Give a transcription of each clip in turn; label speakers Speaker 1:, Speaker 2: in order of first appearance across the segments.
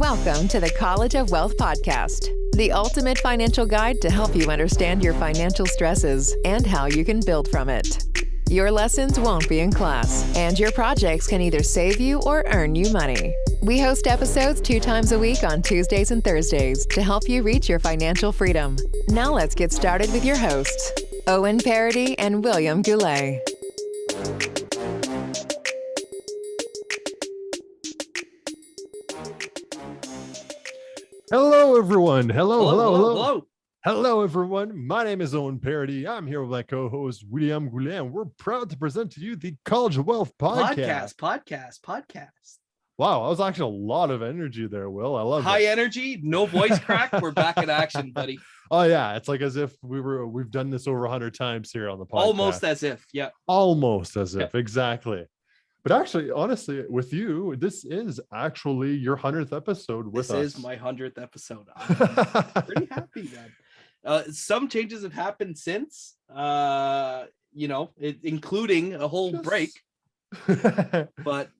Speaker 1: Welcome to the College of Wealth podcast, the ultimate financial guide to help you understand your financial stresses and how you can build from it. Your lessons won't be in class, and your projects can either save you or earn you money. We host episodes 2 times a week on Tuesdays and Thursdays to help you reach your financial freedom. Now let's get started with your hosts, Owen, Paradis, and William Goulet.
Speaker 2: Hello, everyone. Hello, everyone. My name is Owen Paradis. I'm here with my co-host, William Goulet, and we're proud to present to you the College of Wealth podcast. Wow, that was actually a lot of energy there, Will. I love it.
Speaker 3: High energy, no voice crack. We're back in action, buddy.
Speaker 2: Oh, yeah. It's like as if we've done this over 100 times here on the podcast.
Speaker 3: Almost as if, yeah.
Speaker 2: Almost as if, exactly. But actually, honestly, with you, this is actually your 100th episode with us.
Speaker 3: This is my 100th episode. I'm pretty happy, man. Some changes have happened since, including a whole break, but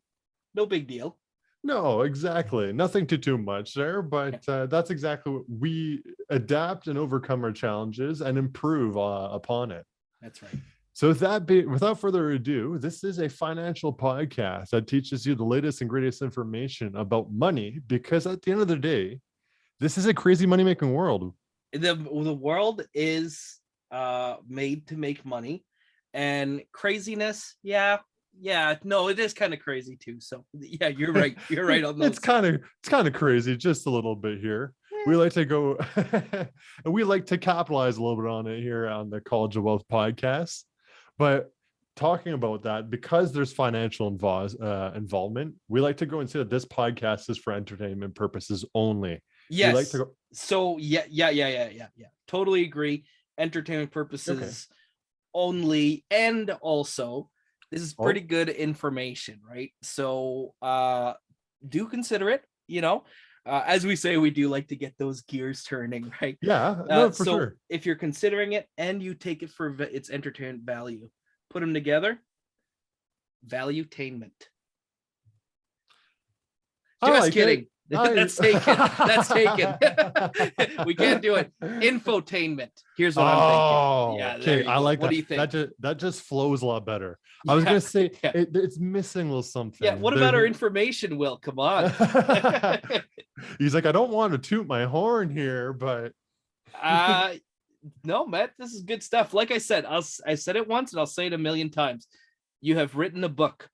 Speaker 3: no big deal.
Speaker 2: No, exactly. Nothing too much there, but that's exactly what we adapt and overcome our challenges and improve upon it.
Speaker 3: That's right.
Speaker 2: So without further ado, this is a financial podcast that teaches you the latest and greatest information about money, because at the end of the day, this is a crazy money-making world.
Speaker 3: The world is made to make money, and craziness, no, it is kind of crazy too. So yeah, you're right. You're right on those.
Speaker 2: It's kind of crazy, just a little bit here. We like to go and we like to capitalize a little bit on it here on the College of Wealth podcast. But talking about that, because there's financial involvement, we like to go and say that this podcast is for entertainment purposes only.
Speaker 3: Yes.
Speaker 2: Like to go...
Speaker 3: So yeah. Totally agree. Entertainment purposes only, and also this is pretty good information, right? So do consider it. As we say, we do like to get those gears turning, right?
Speaker 2: Yeah, no, for sure.
Speaker 3: If you're considering it and you take it for its entertainment value, put them together, valuetainment. Just kidding. That's taken. That's taken. We can't do it. Infotainment. Here's what I'm thinking. Yeah,
Speaker 2: okay. I like that.
Speaker 3: What do you think?
Speaker 2: That just flows a lot better. I was gonna say it's missing a little something.
Speaker 3: Yeah. What about our information, Will? Come on.
Speaker 2: He's like, I don't want to toot my horn here, but
Speaker 3: no, Matt, this is good stuff. Like I said, I said it once and I'll say it a million times. You have written a book.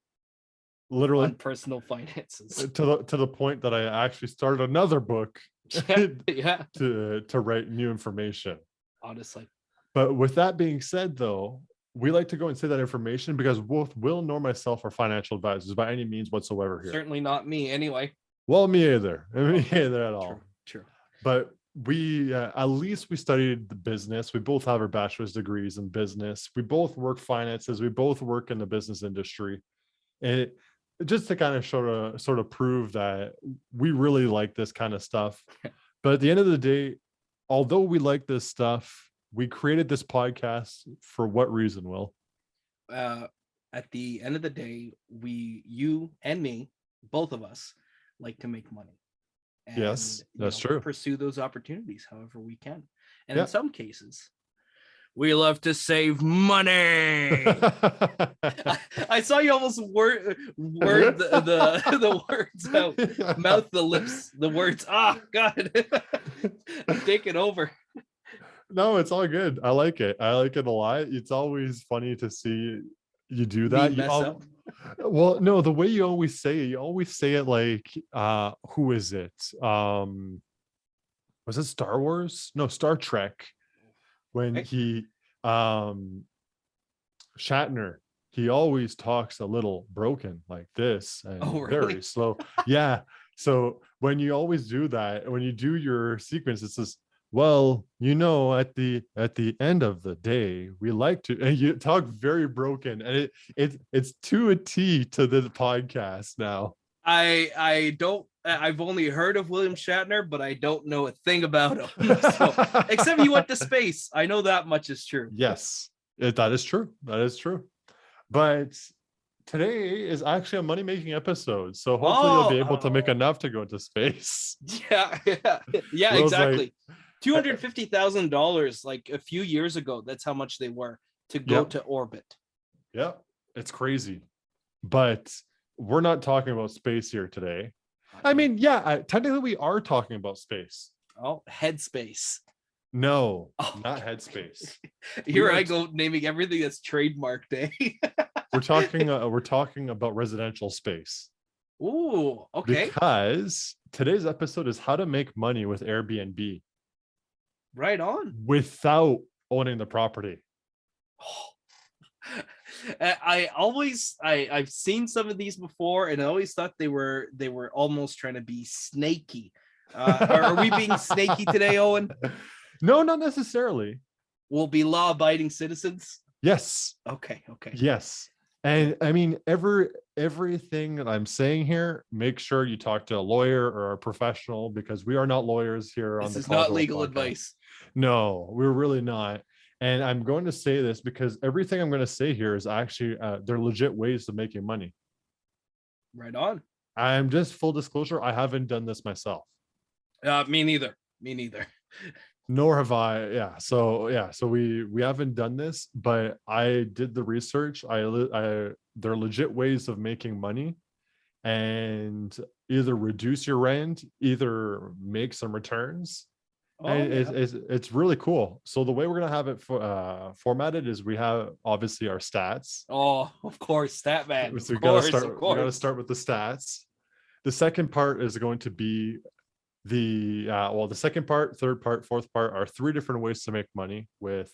Speaker 2: Literally
Speaker 3: on personal finances
Speaker 2: to the point that I actually started another book to write new information,
Speaker 3: honestly.
Speaker 2: But with that being said, though, we like to go and say that information because both Will nor myself are financial advisors by any means whatsoever here.
Speaker 3: Certainly not me anyway.
Speaker 2: Well, me either. Me either at all.
Speaker 3: True.
Speaker 2: But we at least we studied the business. We both have our bachelor's degrees in business. We both work finances. We both work in the business industry. And just to kind of sort of prove that we really like this kind of stuff. But at the end of the day, although we like this stuff, we created this podcast for what reason, Will?
Speaker 3: At the end of the day, you and me, both of us, like to make money. And,
Speaker 2: yes, that's true.
Speaker 3: Pursue those opportunities however we can. And in some cases, we love to save money. I saw you almost word the words out, mouth the lips, the words. Oh God, I'm taking over.
Speaker 2: No, it's all good. I like it. I like it a lot. It's always funny to see you do that.
Speaker 3: Up.
Speaker 2: Well, no, the way you always say it like, who is it? Was it Star Wars? No, Star Trek. When he Shatner, he always talks a little broken like this and very slow. Yeah. So when you always do that, when you do your sequence, it says, well, at the end of the day, we like to, and you talk very broken, and it's to a T to the podcast now.
Speaker 3: I've only heard of William Shatner, but I don't know a thing about him. So, except he went to space. I know that much is true.
Speaker 2: Yes, that is true. That is true. But today is actually a money-making episode. So hopefully you'll be able to make
Speaker 3: Oh.
Speaker 2: enough to go into space.
Speaker 3: Yeah,
Speaker 2: Will's like,
Speaker 3: exactly. $250,000 like a few years ago. That's how much they were to go
Speaker 2: Yep.
Speaker 3: to orbit.
Speaker 2: Yeah, it's crazy. But we're not talking about space here today. I mean, yeah, technically we are talking about space.
Speaker 3: Oh, headspace.
Speaker 2: No,
Speaker 3: Oh,
Speaker 2: not headspace.
Speaker 3: Here I go naming everything that's trademarked, eh?
Speaker 2: We're talking about residential space.
Speaker 3: Ooh, okay.
Speaker 2: Because today's episode is how to make money with Airbnb
Speaker 3: Right on.
Speaker 2: without owning the property.
Speaker 3: I've seen some of these before, and I always thought they were almost trying to be snaky. Are we being snaky today, Owen?
Speaker 2: No, not necessarily.
Speaker 3: We'll be law-abiding citizens.
Speaker 2: Yes.
Speaker 3: Okay.
Speaker 2: Yes. And I mean, everything that I'm saying here, make sure you talk to a lawyer or a professional, because we are not lawyers here on the
Speaker 3: This is not
Speaker 2: Caldwell
Speaker 3: legal
Speaker 2: podcast.
Speaker 3: advice.
Speaker 2: No, we're really not. And I'm going to say this because everything I'm going to say here is actually they're legit ways of making money.
Speaker 3: Right on.
Speaker 2: I'm just full disclosure, I haven't done this myself.
Speaker 3: Me neither.
Speaker 2: Nor have I. So we haven't done this, but I did the research. They're legit ways of making money, and either reduce your rent, either make some returns. And it's really cool. So the way we're gonna have it formatted is we have obviously our stats.
Speaker 3: Oh, of course, stat man.
Speaker 2: So we gotta start with the stats. The second part is going to be the second part, third part, fourth part are three different ways to make money with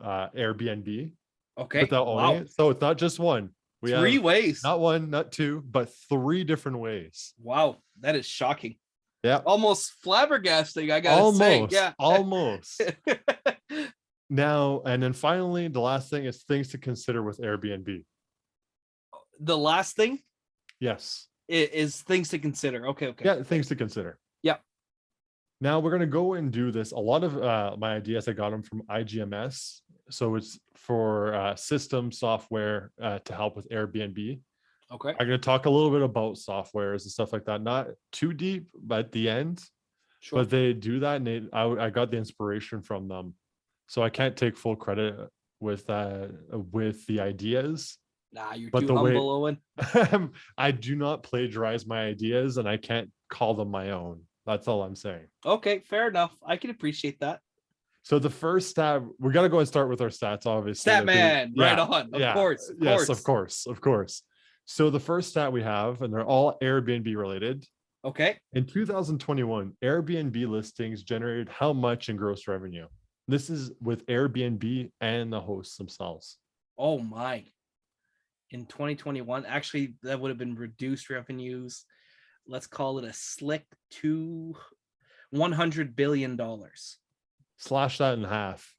Speaker 2: Airbnb.
Speaker 3: Okay.
Speaker 2: Without owning it. So it's not just one. We have
Speaker 3: three ways.
Speaker 2: Not one, not two, but three different ways.
Speaker 3: Wow, that is shocking.
Speaker 2: Yeah.
Speaker 3: Almost flabbergasting, I gotta say. Yeah.
Speaker 2: Almost. Now, and then finally, the last thing is things to consider with Airbnb.
Speaker 3: The last thing?
Speaker 2: Yes.
Speaker 3: Is things to consider. Okay.
Speaker 2: Yeah, things to consider.
Speaker 3: Yeah.
Speaker 2: Now we're going to go and do this. A lot of my ideas, I got them from IGMS. So it's for system software to help with Airbnb.
Speaker 3: Okay.
Speaker 2: I'm going to talk a little bit about softwares and stuff like that. Not too deep, but at the end. Sure. But they do that, and I got the inspiration from them. So I can't take full credit with the ideas.
Speaker 3: Nah, you're too humble, Owen.
Speaker 2: I do not plagiarize my ideas, and I can't call them my own. That's all I'm saying.
Speaker 3: Okay, fair enough. I can appreciate that.
Speaker 2: So the first stat, we got to go and start with our stats, obviously.
Speaker 3: Stat man, right on. Of course.
Speaker 2: Yes, of course. So the first stat we have, and they're all Airbnb related.
Speaker 3: Okay.
Speaker 2: In 2021, Airbnb listings generated how much in gross revenue? This is with Airbnb and the hosts themselves.
Speaker 3: Oh my. In 2021, actually, that would have been reduced revenues. Let's call it a slick $100 billion.
Speaker 2: Slash that in half.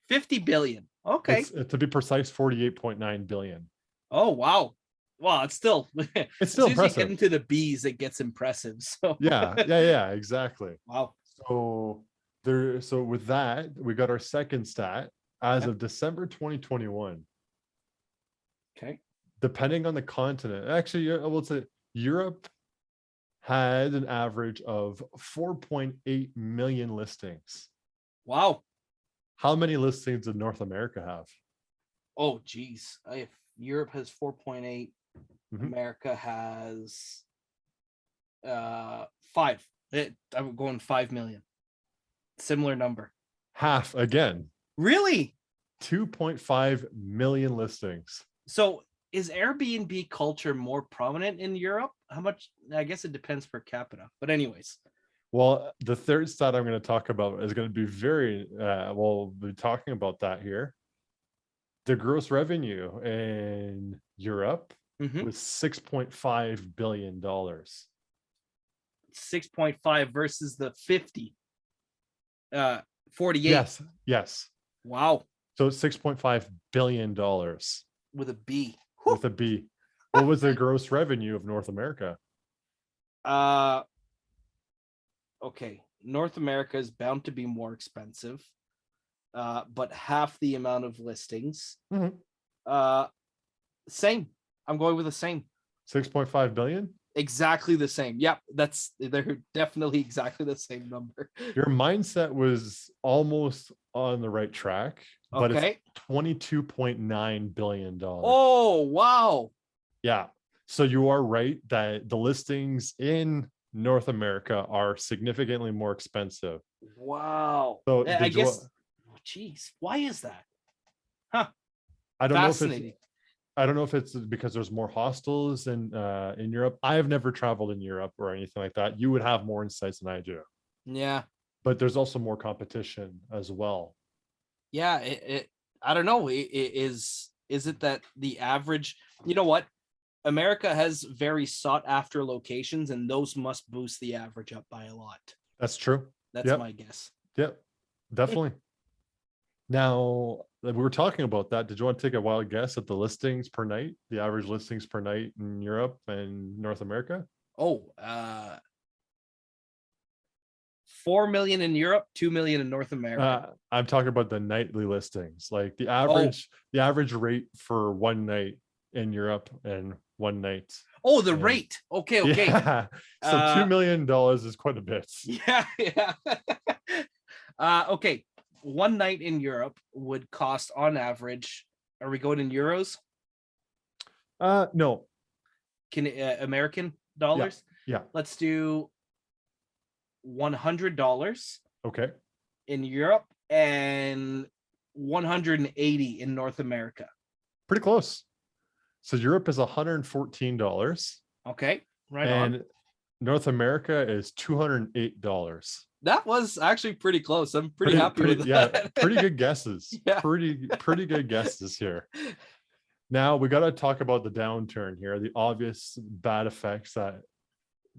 Speaker 3: 50 billion. Okay.
Speaker 2: To be precise, 48.9 billion.
Speaker 3: Oh, wow. Wow, it's still
Speaker 2: impressive.
Speaker 3: As soon as you get into the B's, it gets impressive. So
Speaker 2: yeah, exactly.
Speaker 3: Wow.
Speaker 2: So with that, we got our second stat as of December 2021.
Speaker 3: Okay.
Speaker 2: Depending on the continent, actually, I will say Europe had an average of 4.8 million listings.
Speaker 3: Wow.
Speaker 2: How many listings did North America have?
Speaker 3: Oh, geez. If Europe has 4.8, America has 5. I'm going 5 million. Similar number.
Speaker 2: Half again.
Speaker 3: Really?
Speaker 2: 2.5 million listings.
Speaker 3: So is Airbnb culture more prominent in Europe? How much? I guess it depends per capita. But anyways.
Speaker 2: Well, the third stat I'm going to talk about is going to be we'll be talking about that here. The gross revenue in Europe was $6.5 billion.
Speaker 3: 6.5 versus the 50. 48.
Speaker 2: Yes.
Speaker 3: Wow.
Speaker 2: So $6.5 billion.
Speaker 3: With a B.
Speaker 2: With a B. What was the gross revenue of North America?
Speaker 3: Okay. North America is bound to be more expensive. But half the amount of listings. Same. I'm going with the same.
Speaker 2: 6.5 billion.
Speaker 3: Exactly the same. Yep, they're definitely exactly the same number.
Speaker 2: Your mindset was almost on the right track, but
Speaker 3: Okay.
Speaker 2: it's $22.9 billion.
Speaker 3: Oh, wow.
Speaker 2: Yeah. So you are right that the listings in North America are significantly more expensive.
Speaker 3: Wow.
Speaker 2: So
Speaker 3: I guess, geez, why is that? Huh.
Speaker 2: I don't know if
Speaker 3: Fascinating.
Speaker 2: I don't know if it's because there's more hostels in Europe. I have never traveled in Europe or anything like that. You would have more insights than I do.
Speaker 3: Yeah.
Speaker 2: But there's also more competition as well.
Speaker 3: Yeah. I don't know. Is it that the average, you know what? America has very sought after locations, and those must boost the average up by a lot.
Speaker 2: That's true.
Speaker 3: That's my guess.
Speaker 2: Yep. Definitely. Now, we were talking about that. Did you want to take a wild guess at the listings per night, the average listings per night in Europe and North America?
Speaker 3: Oh, 4 million in Europe, 2 million in North America.
Speaker 2: I'm talking about the nightly listings, like the average rate for one night in Europe and one night.
Speaker 3: Oh, the rate. Okay.
Speaker 2: Yeah. So $2 million is quite a bit.
Speaker 3: Yeah. Okay. One night in Europe would cost on average. Are we going in euros?
Speaker 2: No.
Speaker 3: American dollars?
Speaker 2: Yeah.
Speaker 3: Let's do $100.
Speaker 2: Okay.
Speaker 3: In Europe and 180 in North America.
Speaker 2: Pretty close. So Europe is $114.
Speaker 3: Okay. Right
Speaker 2: and
Speaker 3: on.
Speaker 2: North America is $208.
Speaker 3: That was actually pretty close. I'm pretty happy with that.
Speaker 2: Yeah, pretty good guesses.
Speaker 3: Yeah.
Speaker 2: Pretty good guesses here. Now we got to talk about the downturn here, the obvious bad effects that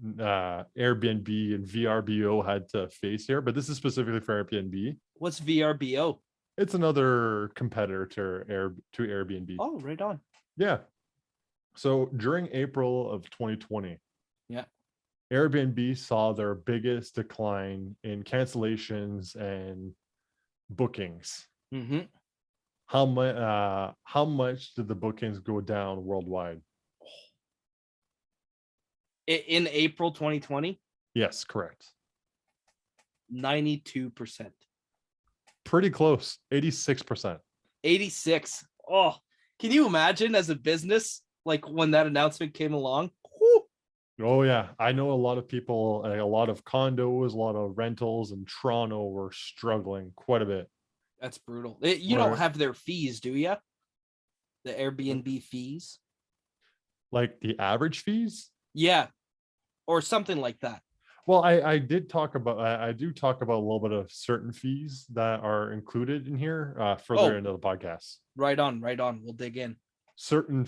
Speaker 2: Airbnb and VRBO had to face here, but this is specifically for Airbnb.
Speaker 3: What's VRBO?
Speaker 2: It's another competitor to Airbnb.
Speaker 3: Oh, right on.
Speaker 2: Yeah. So during April of 2020,
Speaker 3: yeah,
Speaker 2: Airbnb saw their biggest decline in cancellations and bookings.
Speaker 3: Mm-hmm.
Speaker 2: How much did the bookings go down worldwide?
Speaker 3: In April 2020?
Speaker 2: Yes, correct.
Speaker 3: 92%.
Speaker 2: Pretty close. 86%.
Speaker 3: 86. Oh, can you imagine as a business, like when that announcement came along? Whew.
Speaker 2: Oh yeah, I know a lot of people, a lot of condos, a lot of rentals in Toronto were struggling quite a bit.
Speaker 3: That's brutal. You don't have their fees, do you? The Airbnb fees?
Speaker 2: Like the average fees?
Speaker 3: Yeah. Or something like that.
Speaker 2: Well, I do talk about a little bit of certain fees that are included in here further into the podcast.
Speaker 3: Right on. We'll dig in.
Speaker 2: Certain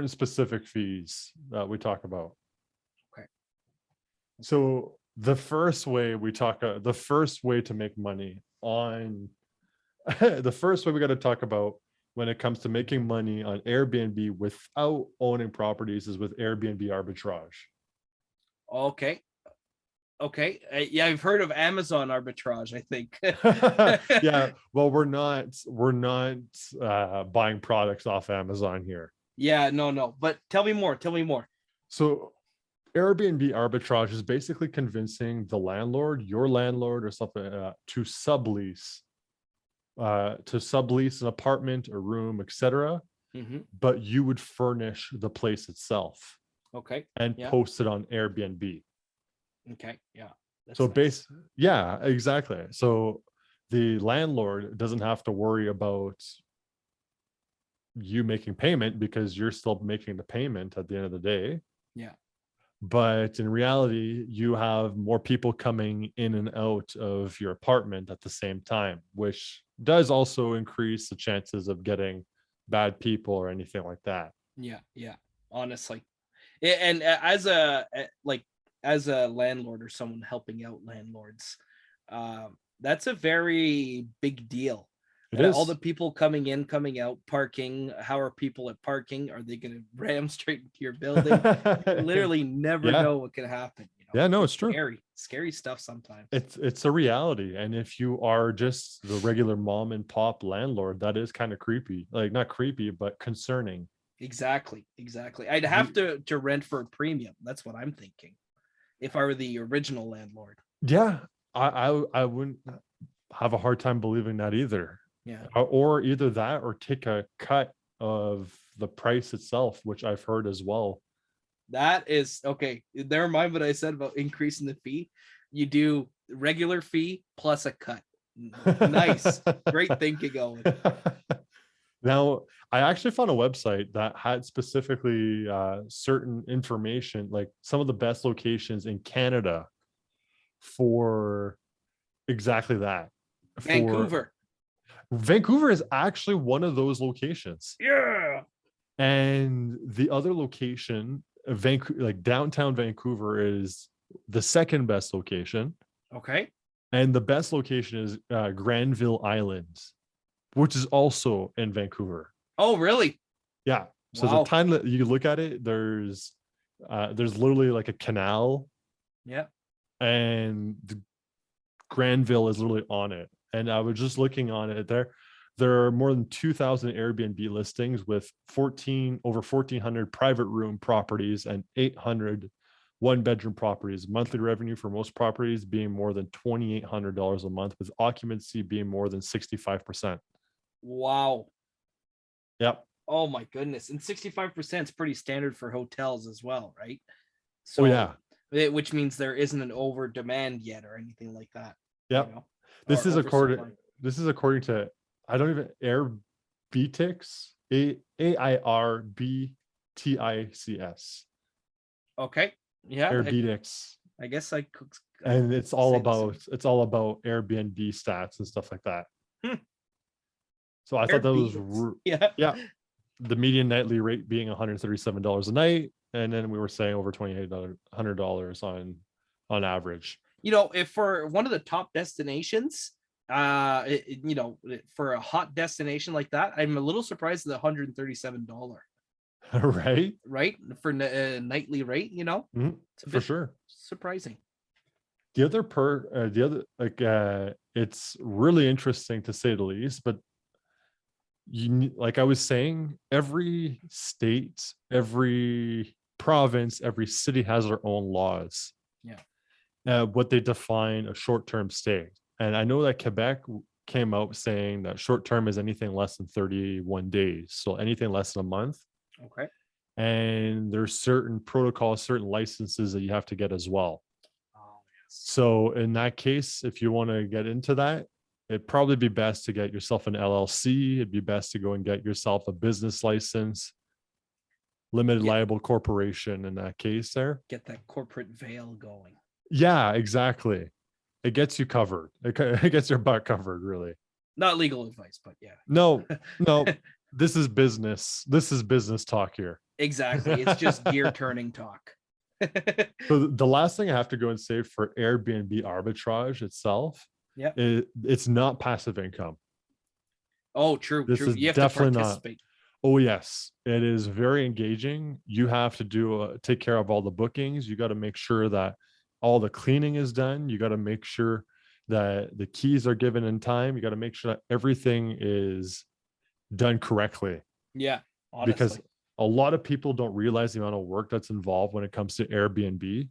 Speaker 2: specific fees that we talk about.
Speaker 3: Okay.
Speaker 2: So the first way to make money on the first way we got to talk about when it comes to making money on Airbnb without owning properties is with Airbnb arbitrage.
Speaker 3: Okay. Yeah, I've heard of Amazon arbitrage, I think.
Speaker 2: Yeah. Well, we're not buying products off Amazon here.
Speaker 3: Yeah, no. But tell me more.
Speaker 2: So Airbnb arbitrage is basically convincing the landlord, your landlord or something, to sublease an apartment, a room, etc.
Speaker 3: Mm-hmm.
Speaker 2: But you would furnish the place itself.
Speaker 3: Okay.
Speaker 2: And post it on Airbnb.
Speaker 3: Okay. Yeah.
Speaker 2: So nice. Yeah, exactly. So the landlord doesn't have to worry about you making payment because you're still making the payment at the end of the day.
Speaker 3: Yeah.
Speaker 2: But in reality, you have more people coming in and out of your apartment at the same time, which does also increase the chances of getting bad people or anything like that.
Speaker 3: Yeah. Honestly. And as a landlord or someone helping out landlords, that's a very big deal.
Speaker 2: It is.
Speaker 3: All the people coming in, coming out, parking. How are people at parking? Are they going to ram straight into your building? You literally never know what can happen.
Speaker 2: Yeah, no, it's true.
Speaker 3: Scary stuff sometimes.
Speaker 2: It's a reality. And if you are just the regular mom and pop landlord, that is kind of creepy. Like not creepy, but concerning.
Speaker 3: Exactly. I'd have to rent for a premium. That's what I'm thinking. If I were the original landlord.
Speaker 2: Yeah, I wouldn't have a hard time believing that either.
Speaker 3: Yeah.
Speaker 2: Or either that or take a cut of the price itself, which I've heard as well.
Speaker 3: That is okay. Never mind what I said about increasing the fee. You do regular fee plus a cut. Nice. Great thinking, Owen.
Speaker 2: Now, I actually found a website that had specifically certain information, like some of the best locations in Canada for exactly that. Vancouver is actually one of those locations.
Speaker 3: Yeah.
Speaker 2: And the other location, Vancouver, like downtown Vancouver, is the second best location.
Speaker 3: Okay.
Speaker 2: And the best location is Granville Island, which is also in Vancouver.
Speaker 3: Oh, really?
Speaker 2: Yeah. So
Speaker 3: Wow.
Speaker 2: the time that you look at it, there's literally like a canal.
Speaker 3: Yeah.
Speaker 2: And Granville is literally on it. And I was just looking on it there. There are more than 2,000 Airbnb listings with over 1,400 private room properties and 800 one-bedroom properties. Monthly revenue for most properties being more than $2,800 a month, with occupancy being more than 65%.
Speaker 3: Wow.
Speaker 2: Yep.
Speaker 3: Oh my goodness. And 65% is pretty standard for hotels as well, right? So
Speaker 2: yeah.
Speaker 3: Which means there isn't an over demand yet or anything like that.
Speaker 2: Yep.
Speaker 3: You know?
Speaker 2: This is according to, I don't even, Airbtix, AIRBTICS.
Speaker 3: Okay. Yeah.
Speaker 2: Airbtix.
Speaker 3: I guess
Speaker 2: and it's all about Airbnb stats and stuff like that. So I thought that was yeah. The median nightly rate being $137 a night, and then we were saying over $2,800 on average.
Speaker 3: You know, if for one of the top destinations, you know, for a hot destination like that, I'm a little surprised at the $137. right for nightly rate, you know.
Speaker 2: For sure,
Speaker 3: surprising.
Speaker 2: The other it's really interesting to say the least, but like I was saying, every state, every province, every city has their own laws. What they define a short-term stay. And I know that Quebec came out saying that short-term is anything less than 31 days, so anything less than a month.
Speaker 3: Okay.
Speaker 2: And there's certain protocols, certain licenses that you have to get as well. Oh, yes. So in that case, if you want to get into that, it'd probably be best to get yourself an LLC. It'd be best to go and get yourself a business license, limited liable corporation in that case there.
Speaker 3: Get that corporate veil going.
Speaker 2: Yeah, exactly. It gets you covered. It gets your butt covered, really.
Speaker 3: Not legal advice, but yeah.
Speaker 2: No. This is business. This is business talk here.
Speaker 3: Exactly. It's just gear turning talk.
Speaker 2: So the last thing I have to go and say for Airbnb arbitrage itself, it's not passive income.
Speaker 3: Oh, true.
Speaker 2: This is
Speaker 3: you have
Speaker 2: definitely
Speaker 3: to participate.
Speaker 2: Not. Oh, yes. It is very engaging. You have to take care of all the bookings. You got to make sure that all the cleaning is done. You got to make sure that the keys are given in time. You got to make sure that everything is done correctly.
Speaker 3: Yeah, honestly.
Speaker 2: Because a lot of people don't realize the amount of work that's involved when it comes to Airbnb,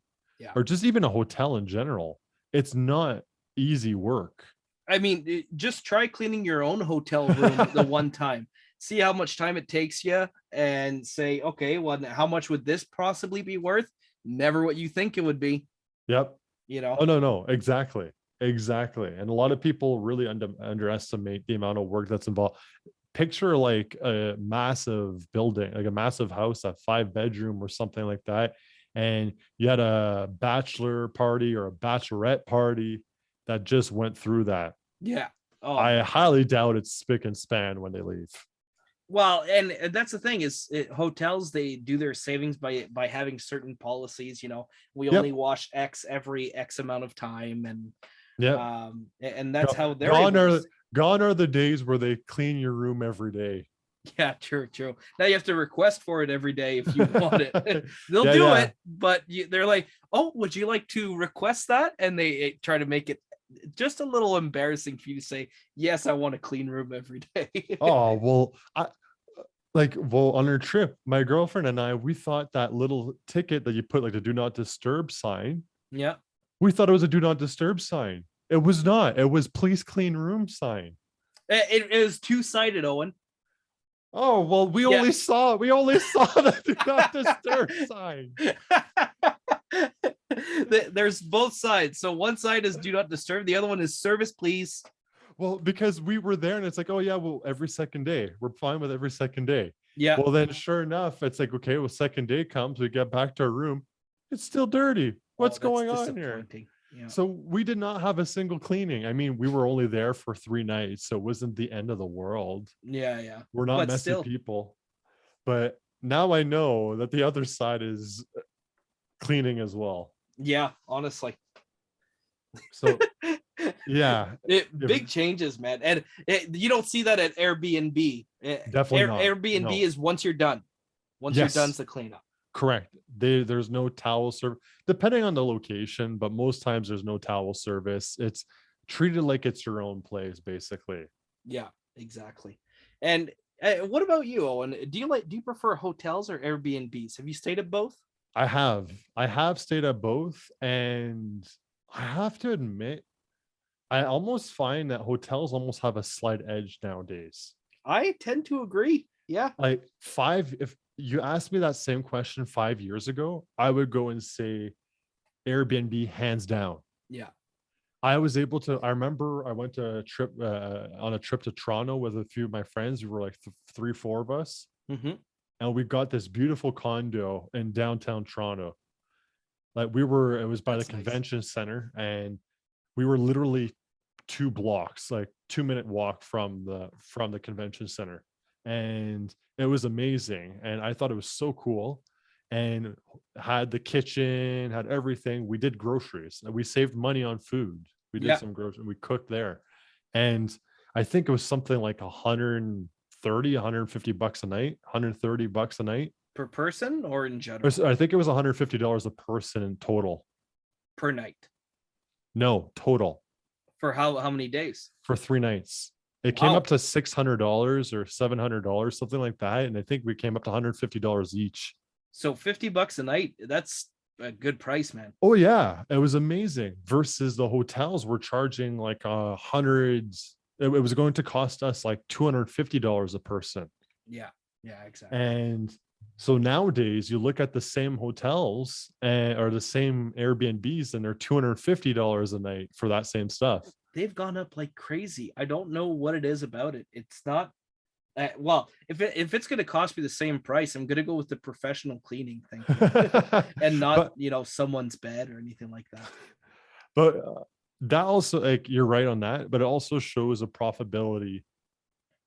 Speaker 2: or just even a hotel in general. It's not easy work.
Speaker 3: I mean, just try cleaning your own hotel room the one time. See how much time it takes you and say, okay, well, how much would this possibly be worth? Never what you think it would be.
Speaker 2: Yep.
Speaker 3: You know?
Speaker 2: Oh, no. Exactly. And a lot of people really underestimate the amount of work that's involved. Picture like a massive building, like a massive house, a 5-bedroom or something like that. And you had a bachelor party or a bachelorette party that just went through that.
Speaker 3: Yeah. Oh,
Speaker 2: I highly doubt it's spick and span when they leave.
Speaker 3: Well, and that's the thing is hotels, they do their savings by having certain policies. You know, we only wash X every X amount of time, and and that's how they're
Speaker 2: gone are the days where they clean your room every day.
Speaker 3: Yeah, true. Now you have to request for it every day if you want it. They'll do it, but they're like, "Oh, would you like to request that?" And they try to make it just a little embarrassing for you to say, "Yes, I want a clean room every day."
Speaker 2: Oh, well, Like, well, on our trip, my girlfriend and I, we thought that little ticket that you put like the do not disturb sign,
Speaker 3: Yeah.
Speaker 2: we thought it was a do not disturb sign. It was not. It was please clean room sign.
Speaker 3: It is two-sided, Owen.
Speaker 2: Oh, well, we
Speaker 3: Yeah.
Speaker 2: only saw the do not disturb sign.
Speaker 3: There's both sides. So one side is do not disturb, the other one is service please.
Speaker 2: Well, because we were there and it's like, oh yeah, well, every second day. We're fine with every second day.
Speaker 3: Yeah.
Speaker 2: Well, then sure enough, it's like, okay, well, second day comes, we get back to our room. It's still dirty. What's going on here?
Speaker 3: Yeah.
Speaker 2: So we did not have a single cleaning. I mean, we were only there for 3 nights, so it wasn't the end of the world.
Speaker 3: Yeah.
Speaker 2: We're not messy people. But now I know that the other side is cleaning as well.
Speaker 3: Yeah, honestly.
Speaker 2: So yeah,
Speaker 3: big changes, man. And you don't see that at Airbnb.
Speaker 2: Definitely not.
Speaker 3: Airbnb is once you're done. Once you're done, it's the cleanup.
Speaker 2: Correct. There's no towel service, depending on the location, but most times there's no towel service. It's treated like it's your own place, basically.
Speaker 3: Yeah, exactly. And what about you, Owen? Do you prefer hotels or Airbnbs? Have you stayed at both?
Speaker 2: I have stayed at both, and I have to admit, I almost find that hotels almost have a slight edge nowadays.
Speaker 3: I tend to agree. Yeah.
Speaker 2: Like if you asked me that same question 5 years ago, I would go and say Airbnb hands down.
Speaker 3: Yeah.
Speaker 2: I remember I went to on a trip to Toronto with a few of my friends. We were like 3-4 of us.
Speaker 3: Mm-hmm.
Speaker 2: And we got this beautiful condo in downtown Toronto. Like it was by the convention center, and we were literally 2 blocks, like 2-minute walk from the convention center. And it was amazing. And I thought it was so cool, and had the kitchen, had everything. We did groceries, and we saved money on food. We did some groceries, we cooked there. And I think it was something like $150 a night, $130 a night
Speaker 3: per person, or in general?
Speaker 2: I think it was $150 a person in total.
Speaker 3: Per night?
Speaker 2: No, total.
Speaker 3: For how many days?
Speaker 2: For 3 nights. It came up to $600 or $700, something like that. And I think we came up to $150 each.
Speaker 3: So $50 a night, that's a good price, man.
Speaker 2: Oh yeah, it was amazing. Versus the hotels were charging like hundreds. It was going to cost us like $250 a person.
Speaker 3: Yeah, exactly.
Speaker 2: And so nowadays you look at the same hotels or the same Airbnbs, and they're $250 a night for that same stuff.
Speaker 3: They've gone up like crazy. I don't know what it is about it. It's not well, if it's going to cost me the same price, I'm going to go with the professional cleaning thing and not, someone's bed or anything like that.
Speaker 2: But that also, like, you're right on that, but it also shows a profitability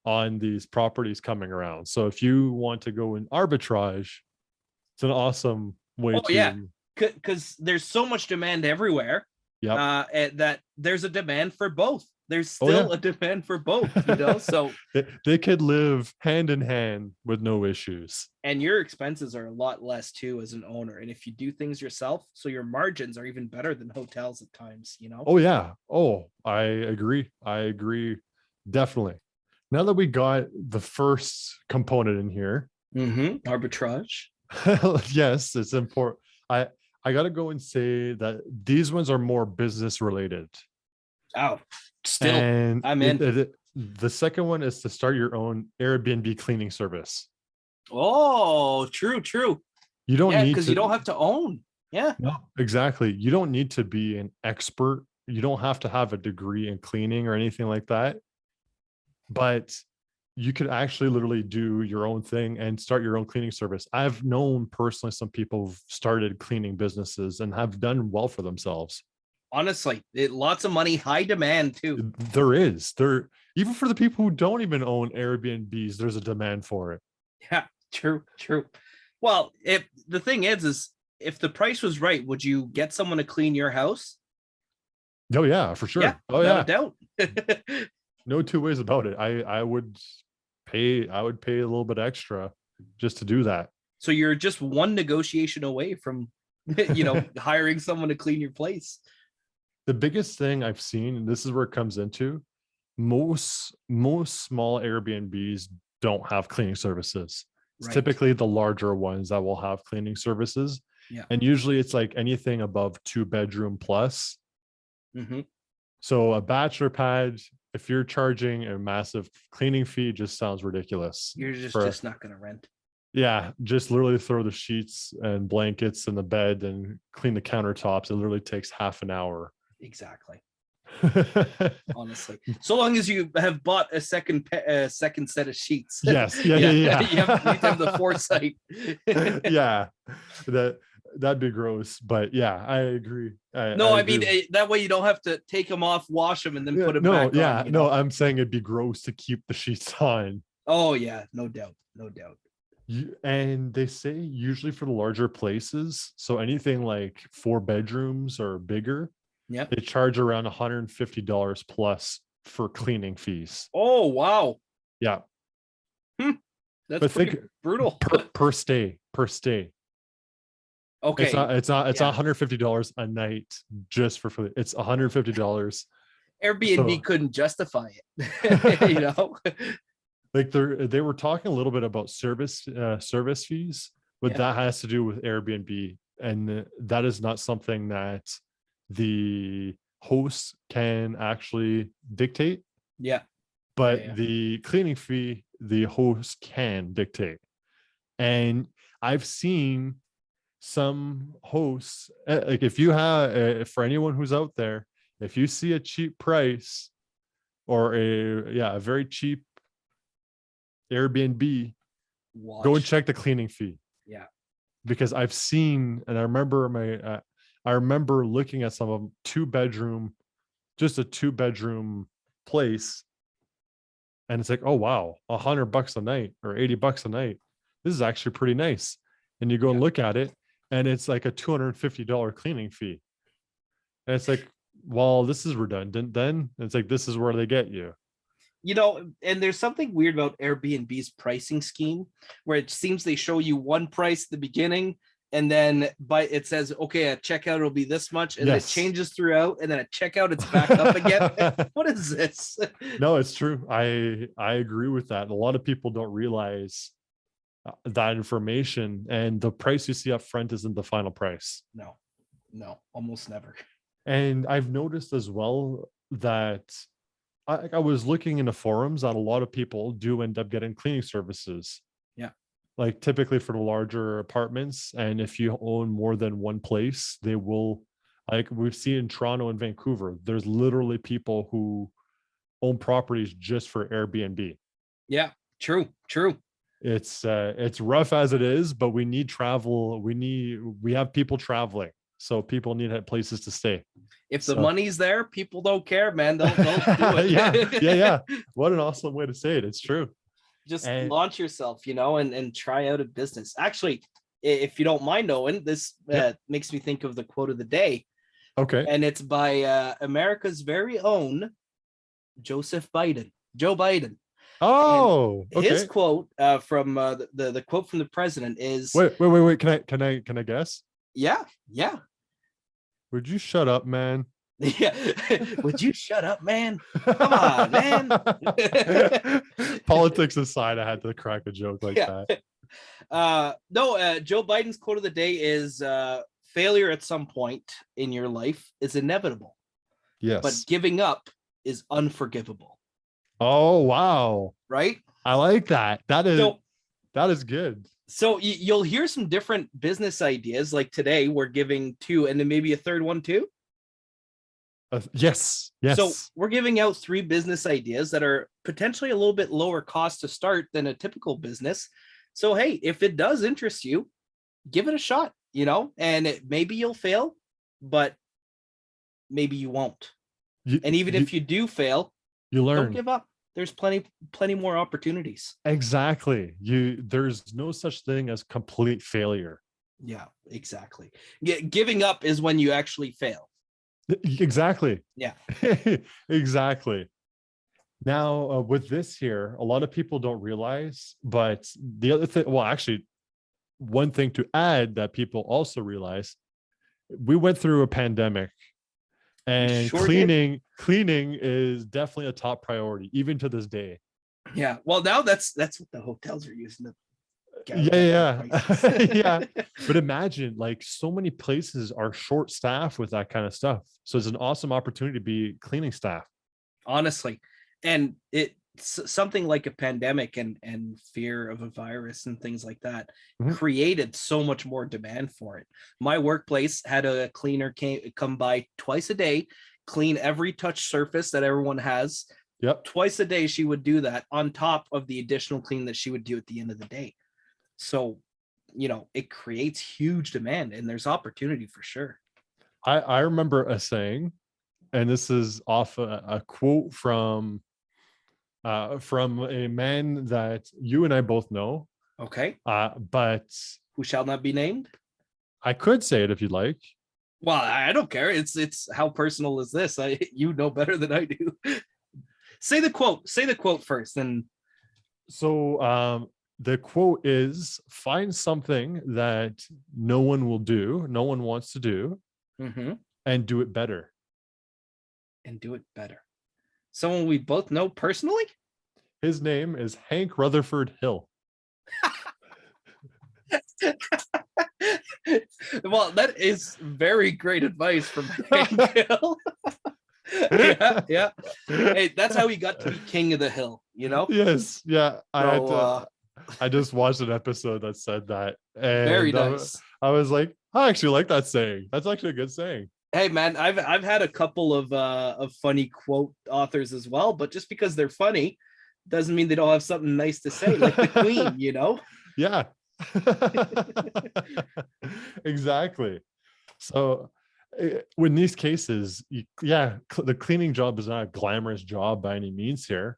Speaker 2: on these properties coming around. So if you want to go in arbitrage, it's an awesome way to.
Speaker 3: Yeah, because there's so much demand everywhere.
Speaker 2: Yeah.
Speaker 3: That there's a demand for both. There's still a demand for both, so
Speaker 2: they could live hand in hand with no issues.
Speaker 3: And your expenses are a lot less too as an owner. And if you do things yourself, so your margins are even better than hotels at times,
Speaker 2: Oh yeah. Oh, I agree. Definitely. Now that we got the first component in here,
Speaker 3: arbitrage.
Speaker 2: Yes, it's important. I gotta go and say that these ones are more business related.
Speaker 3: Oh, still, and I'm in.
Speaker 2: The second one is to start your own Airbnb cleaning service.
Speaker 3: Oh, true.
Speaker 2: You don't need
Speaker 3: because you don't have to own. Yeah.
Speaker 2: No, exactly. You don't need to be an expert. You don't have to have a degree in cleaning or anything like that. But you could actually literally do your own thing and start your own cleaning service. I've known personally some people who've started cleaning businesses and have done well for themselves.
Speaker 3: Honestly, lots of money, high demand too.
Speaker 2: There even for the people who don't even own Airbnbs, there's a demand for it.
Speaker 3: Yeah, true. Well, if the thing is if the price was right, would you get someone to clean your house?
Speaker 2: Oh yeah, for sure.
Speaker 3: Yeah,
Speaker 2: without
Speaker 3: a doubt.
Speaker 2: No two ways about it. I would pay a little bit extra just to do that.
Speaker 3: So you're just one negotiation away from hiring someone to clean your place.
Speaker 2: The biggest thing I've seen, and this is where it comes into, most small Airbnbs don't have cleaning services. It's
Speaker 3: Right.
Speaker 2: typically the larger ones that will have cleaning services.
Speaker 3: Yeah.
Speaker 2: And usually it's like anything above 2-bedroom plus.
Speaker 3: Mm-hmm.
Speaker 2: So a bachelor pad, if you're charging a massive cleaning fee, just sounds ridiculous.
Speaker 3: You're just not going to rent.
Speaker 2: Yeah, just literally throw the sheets and blankets in the bed and clean the countertops. It literally takes half an hour.
Speaker 3: Exactly. Honestly, so long as you have bought a second set of sheets.
Speaker 2: Yes. Yeah.
Speaker 3: You need to have the foresight.
Speaker 2: Yeah, that'd be gross, but yeah, I agree.
Speaker 3: I mean that way you don't have to take them off, wash them, and then put them back on.
Speaker 2: No, I'm saying it'd be gross to keep the sheets on.
Speaker 3: Oh yeah, no doubt.
Speaker 2: And they say usually for the larger places, so anything like 4 bedrooms or bigger,
Speaker 3: yeah,
Speaker 2: they charge around $150 plus for cleaning fees.
Speaker 3: Oh wow.
Speaker 2: Yeah.
Speaker 3: That's pretty brutal.
Speaker 2: Per stay.
Speaker 3: Okay.
Speaker 2: It's not $150 a night just for food. It's $150.
Speaker 3: Airbnb couldn't justify it.
Speaker 2: Like they were talking a little bit about service fees, but that has to do with Airbnb, and that is not something that the host can actually dictate.
Speaker 3: Yeah.
Speaker 2: But the cleaning fee, the host can dictate. And I've seen some hosts, like if you have, for anyone who's out there, if you see a cheap price or a very cheap Airbnb, go and check the cleaning fee.
Speaker 3: Yeah.
Speaker 2: Because I've seen, and I remember looking at some of them, 2-bedroom, just a 2-bedroom place. And it's like, oh, wow, $100 a night or $80 a night. This is actually pretty nice. And you go and look at it, and it's like a $250 cleaning fee. And it's like, well, this is redundant then. It's like, this is where they get you.
Speaker 3: And there's something weird about Airbnb's pricing scheme where it seems they show you one price at the beginning, and then it says, okay, at checkout it'll be this much, and it changes throughout, and then at checkout it's back up again. What is this?
Speaker 2: No, it's true. I agree with that. A lot of people don't realize that information, and the price you see up front isn't the final price.
Speaker 3: No, almost never.
Speaker 2: And I've noticed as well that I was looking in the forums that a lot of people do end up getting cleaning services.
Speaker 3: Yeah.
Speaker 2: Like typically for the larger apartments. And if you own more than one place, they will, like we've seen in Toronto and Vancouver, there's literally people who own properties just for Airbnb.
Speaker 3: Yeah, true.
Speaker 2: It's rough as it is, but we need travel. We have people traveling. So people need places to stay.
Speaker 3: If the money's there, people don't care, man. They'll do it.
Speaker 2: Yeah. What an awesome way to say it. It's true.
Speaker 3: Just launch yourself, and try out a business. Actually, if you don't mind, Owen, this makes me think of the quote of the day.
Speaker 2: Okay.
Speaker 3: And it's by America's very own Joe Biden.
Speaker 2: Oh, okay.
Speaker 3: His quote from the quote from the president is,
Speaker 2: wait. Can I guess?
Speaker 3: Yeah.
Speaker 2: Would you shut up, man?
Speaker 3: Yeah. Would you shut up, man? Come on, man.
Speaker 2: Politics aside, I had to crack a joke like that.
Speaker 3: Joe Biden's quote of the day is failure at some point in your life is inevitable.
Speaker 2: Yes.
Speaker 3: But giving up is unforgivable.
Speaker 2: Oh, wow.
Speaker 3: Right?
Speaker 2: I like that. That is good.
Speaker 3: So you'll hear some different business ideas. Like today, we're giving 2 and then maybe a third one too.
Speaker 2: Yes.
Speaker 3: So we're giving out 3 business ideas that are potentially a little bit lower cost to start than a typical business. So, hey, if it does interest you, give it a shot, and maybe you'll fail, but maybe you won't. And even if you do fail,
Speaker 2: you learn.
Speaker 3: Don't give up. There's plenty more opportunities.
Speaker 2: Exactly. There's no such thing as complete failure.
Speaker 3: Yeah, exactly. Giving up is when you actually fail.
Speaker 2: Exactly.
Speaker 3: Yeah.
Speaker 2: Exactly. Now, with this here, a lot of people don't realize, but the other thing, well, actually, one thing to add that people also realize, we went through a pandemic, and cleaning is definitely a top priority, even to this day.
Speaker 3: Yeah. Well, now that's what the hotels are using to gouge
Speaker 2: Yeah,
Speaker 3: up the
Speaker 2: yeah.
Speaker 3: prices.
Speaker 2: But imagine, like, so many places are short staffed with that kind of stuff. So it's an awesome opportunity to be cleaning staff.
Speaker 3: Honestly, and it's something like a pandemic and fear of a virus and things like that
Speaker 2: Mhm.
Speaker 3: created so much more demand for it. My workplace had a cleaner come by twice a day, clean every touch surface that everyone has.
Speaker 2: Yep.
Speaker 3: Twice a day she would do that on top of the additional clean that she would do at the end of the day. So, it creates huge demand, and there's opportunity for sure.
Speaker 2: I remember a saying, and this is off a quote from a man that you and I both know.
Speaker 3: Okay.
Speaker 2: But
Speaker 3: Who shall not be named?
Speaker 2: I could say it if you'd like.
Speaker 3: Well, I don't care. It's how personal is this? You know better than I do. Say the quote. Say the quote first, and
Speaker 2: So the quote is, find something that no one will do, no one wants to do, and do it better.
Speaker 3: and do it better. Someone we both know personally.
Speaker 2: His name is Hank Rutherford Hill.
Speaker 3: Well, that is very great advice from Hank Hill. Yeah. Hey, that's how he got to be king of the hill,
Speaker 2: Yes, yeah.
Speaker 3: So,
Speaker 2: I just watched an episode that said that, and
Speaker 3: very nice.
Speaker 2: I was like, I actually like that saying. That's actually a good saying.
Speaker 3: Hey man, I've had a couple of funny quote authors as well, but just because they're funny doesn't mean they don't have something nice to say, like the Queen,
Speaker 2: Yeah. Exactly. So in these cases, the cleaning job is not a glamorous job by any means here,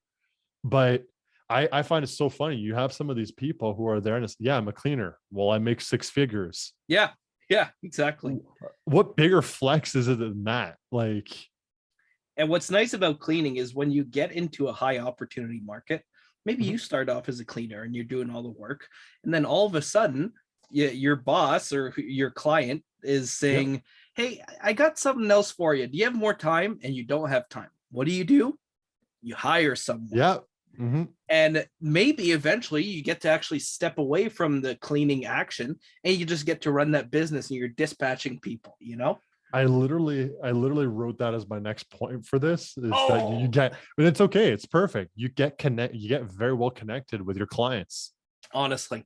Speaker 2: but I find it so funny. You have some of these people who are there and it's, yeah, I'm a cleaner. Well, I make six figures.
Speaker 3: Yeah, exactly.
Speaker 2: What bigger flex is it than that? Like,
Speaker 3: and what's nice about cleaning is when you get into a high opportunity market, maybe you start off as a cleaner and you're doing all the work, and then all of a sudden your boss or your client is saying, hey, I got something else for you. Do you have more time? And you don't have time. What do? You hire someone.
Speaker 2: Yeah.
Speaker 3: And maybe eventually you get to actually step away from the cleaning action and you just get to run that business and you're dispatching people,
Speaker 2: I literally wrote that as my next point for this, is that you get, but it's okay. It's perfect. You get very well connected with your clients.
Speaker 3: Honestly.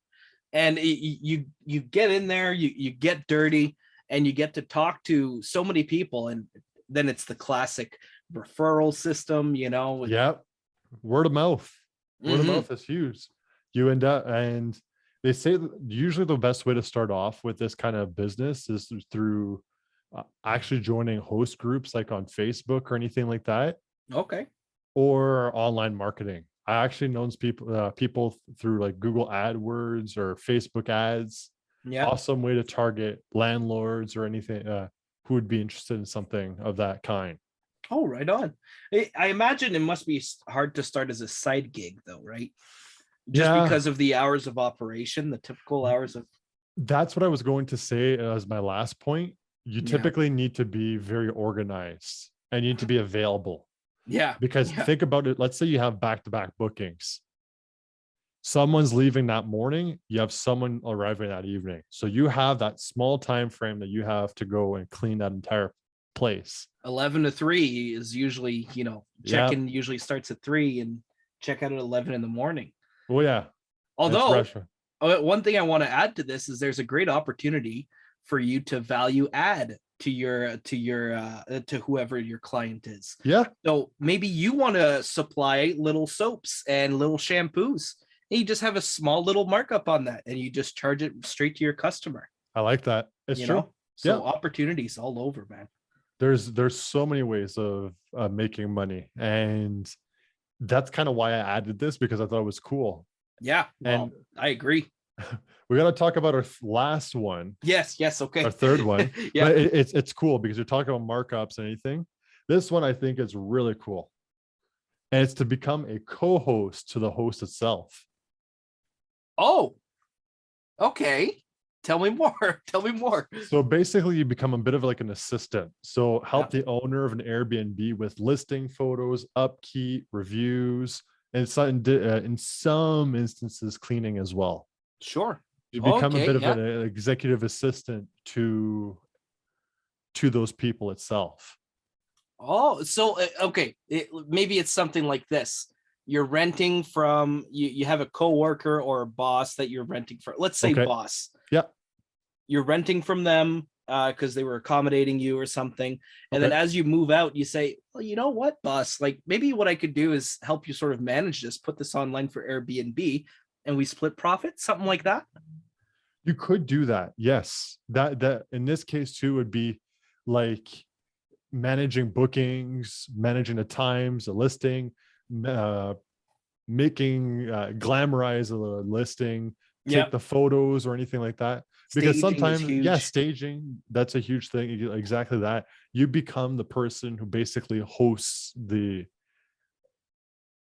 Speaker 3: And you get in there, you get dirty, and you get to talk to so many people. And then it's the classic referral system,
Speaker 2: Yeah. Word of mouth. Word of mouth is huge. You end up, and they say that usually the best way to start off with this kind of business is through actually joining host groups like on Facebook or anything like that.
Speaker 3: Okay.
Speaker 2: Or online marketing. I actually known people through like Google AdWords or Facebook ads.
Speaker 3: Yeah.
Speaker 2: Awesome way to target landlords or anything who would be interested in something of that kind.
Speaker 3: Oh, right on. I imagine it must be hard to start as a side gig though, right? Just because of the hours of operation, the typical hours of.
Speaker 2: That's what I was going to say as my last point. You typically need to be very organized and you need to be available.
Speaker 3: Yeah.
Speaker 2: Because think about it. Let's say you have back-to-back bookings. Someone's leaving that morning, you have someone arriving that evening. So you have that small time frame that you have to go and clean that entire place.
Speaker 3: 11 to 3 is usually, check-in usually starts at 3 and check out at 11 in the morning.
Speaker 2: Oh yeah.
Speaker 3: Although one thing I want to add to this is there's a great opportunity for you to value add to whoever your client is.
Speaker 2: Yeah.
Speaker 3: So maybe you want to supply little soaps and little shampoos, and you just have a small little markup on that, and you just charge it straight to your customer.
Speaker 2: I like that. It's true.
Speaker 3: So opportunities all over, man.
Speaker 2: There's so many ways of making money, and that's kind of why I added this, because I thought it was cool.
Speaker 3: Yeah, and I agree.
Speaker 2: We got to talk about our last one.
Speaker 3: Yes, okay.
Speaker 2: Our third one.
Speaker 3: Yeah,
Speaker 2: but it's cool because you're talking about markups and anything. This one I think is really cool, and it's to become a co-host to the host itself.
Speaker 3: Oh, okay. Tell me more.
Speaker 2: So basically you become a bit of like an assistant. So help the owner of an Airbnb with listing photos, upkeep, reviews, and in some instances cleaning as well.
Speaker 3: Sure.
Speaker 2: You become a
Speaker 3: Okay,
Speaker 2: bit of
Speaker 3: yeah.
Speaker 2: an executive assistant to those people itself.
Speaker 3: Oh, so okay, maybe it's something like this. You're renting from you have a coworker or a boss that you're renting for. Let's say
Speaker 2: Okay.
Speaker 3: boss.
Speaker 2: Yeah.
Speaker 3: You're renting from them because they were accommodating you or something. And then
Speaker 2: Okay.
Speaker 3: as you move out, you say, well, you know what, boss? Like maybe what I could do is help you sort of manage this, put this online for Airbnb, and we split profit, something like that.
Speaker 2: You could do that. Yes. That in this case too would be like managing bookings, managing the times, the listing, making glamorize a listing,
Speaker 3: Yeah.
Speaker 2: take the photos or anything like that. Because
Speaker 3: Staging is
Speaker 2: sometimes, yeah,
Speaker 3: huge.
Speaker 2: staging, that's a huge thing. Exactly that. You become the person who basically hosts the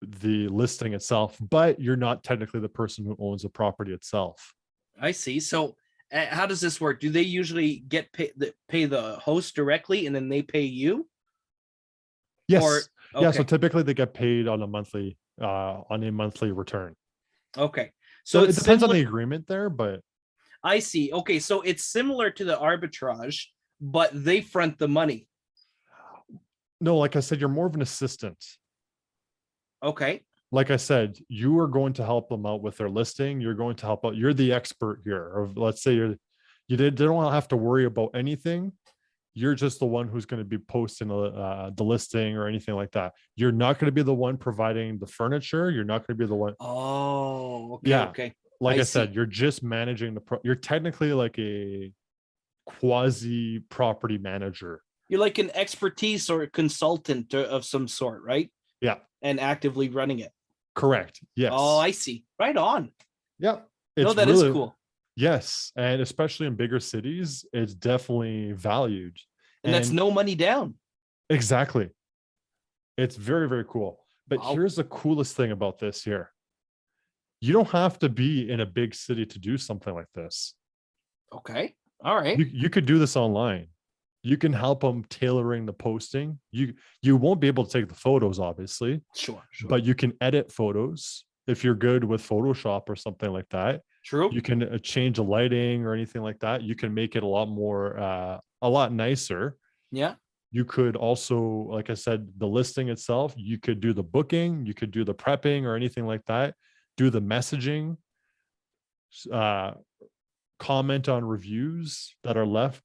Speaker 2: listing itself, but you're not technically the person who owns the property itself.
Speaker 3: I see. So how does this work? Do they usually get pay the host directly and then they pay you?
Speaker 2: Yes.
Speaker 3: Or
Speaker 2: Yeah. So
Speaker 3: okay.
Speaker 2: typically they get paid on a monthly return.
Speaker 3: Okay.
Speaker 2: So
Speaker 3: So
Speaker 2: it
Speaker 3: it's
Speaker 2: depends on
Speaker 3: similar.
Speaker 2: the agreement there, but
Speaker 3: I see. Okay, so it's similar to the arbitrage, but they front the money.
Speaker 2: no, like I said, you're more of an assistant.
Speaker 3: Okay.
Speaker 2: Like I said, you are going to help them out with their listing. You're going to help out. You're the expert here. Of let's say they don't have to worry about anything. You're just the one who's going to be posting the listing or anything like that. You're not going to be the one providing the furniture. You're not going to be the one.
Speaker 3: Oh, okay,
Speaker 2: Yeah.
Speaker 3: okay.
Speaker 2: Like
Speaker 3: I
Speaker 2: I
Speaker 3: see.
Speaker 2: said, you're just managing you're technically like a quasi property manager.
Speaker 3: You're like an expertise or a consultant of some sort, right?
Speaker 2: Yeah.
Speaker 3: And actively running it.
Speaker 2: Correct.
Speaker 3: Oh,
Speaker 2: Yes.
Speaker 3: I see. Right on.
Speaker 2: Yeah.
Speaker 3: No,
Speaker 2: It's
Speaker 3: that is
Speaker 2: really,
Speaker 3: cool.
Speaker 2: yes. And especially in bigger cities, it's definitely valued.
Speaker 3: And that's no money down.
Speaker 2: Exactly. It's very, very cool. But
Speaker 3: Wow.
Speaker 2: here's the coolest thing about this here. You don't have to be in a big city to do something like this.
Speaker 3: Okay. All right.
Speaker 2: You could do this online. You can help them tailoring the posting. You won't be able to take the photos, obviously.
Speaker 3: Sure.
Speaker 2: But you can edit photos if you're good with Photoshop or something like that.
Speaker 3: True.
Speaker 2: You can change the lighting or anything like that. You can make it a lot more, a lot nicer.
Speaker 3: Yeah.
Speaker 2: You could also, like I said, the listing itself, you could do the booking, you could do the prepping or anything like that, do the messaging, comment on reviews that are left.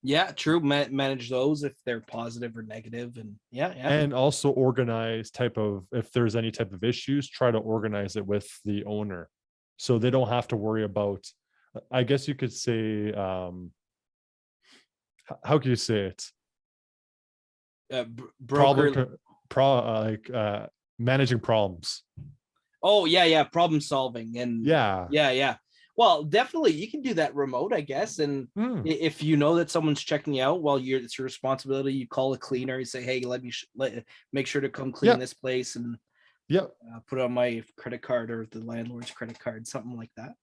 Speaker 3: Yeah, true. Manage those if they're positive or negative. And yeah.
Speaker 2: And also organize if there's any type of issues, try to organize it with the owner. So they don't have to worry about, I guess you could say, how can you say it?
Speaker 3: Broker.
Speaker 2: Managing problems.
Speaker 3: Oh, yeah. Problem solving. And
Speaker 2: yeah.
Speaker 3: Well, definitely you can do that remote, I guess. And if you know that someone's checking you out it's your responsibility, you call a cleaner, you say, hey, make sure to come clean this place and put it on my credit card or the landlord's credit card, something like that.